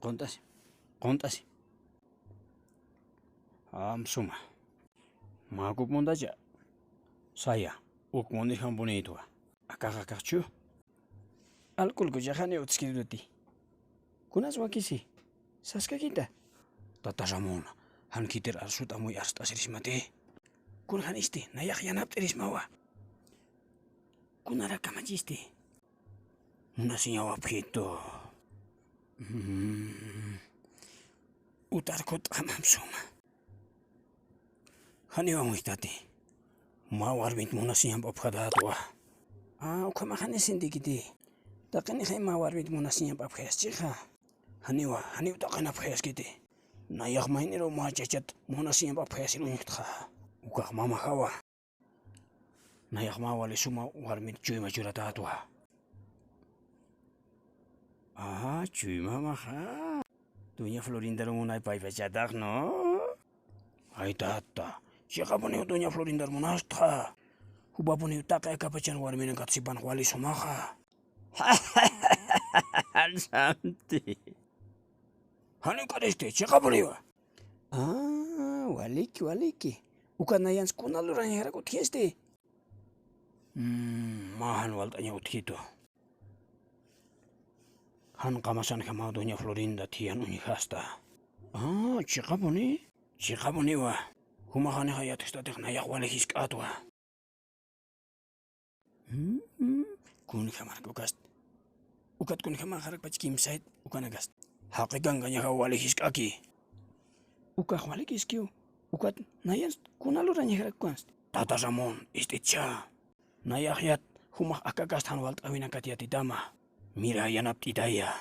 Qontasi. Suma. Makup mondaja. Saya. Ukmoni hambuni itu. Akakachu. Alcohol gojahane utskiruti. Kunas wakisi. Saska kita. Tata Ramon. Han kiter arsut amui arstasiris mate. Kun han isti. Nayak yanap teris mawa. Kunara kamajisti. Nasinya wapito. Utarkot amam suma. Hani wa muitati. Ma warbit munasinya babkhadatua. Ukama hani sindikiti. Takani khay ma warbit munasinya babkhayas chikha. Hani utakana babkhayas kiti. Nayak mainiro ma chachat munasinya babkhayas ilunyutkha. Ukak mama hawa. Nayak ma wali suma warbit cuy majuratatua. Cuy mama ha. Tunya Florinda munai pai pachadak no. Ay tata. Siya puni tunya Florinda munasta. Huba puni utaka kapachan warmin katsipan wali sumaha. Santi. Hani kadeste siya puni wa. Waliki. Ukan yan skuna luran yara ko tieste. Mahan waltanya uthito. Han kamasan kama doña Florinda tian unihasta. Chikapuni wa. Humahane hayat istatek nayak wale hiskatwa. Kun kamar kukast. Ukat kun kamar harak pachkim sait ukanagast. Hakikan ganya wale hiskaki. Ukak wale hiskio. Ukat nayan kunaluran harak kwast. Tata Ramon istitcha. Nayak yat humah akagast han walt awinakatiati dama. Mira yanap tidaya.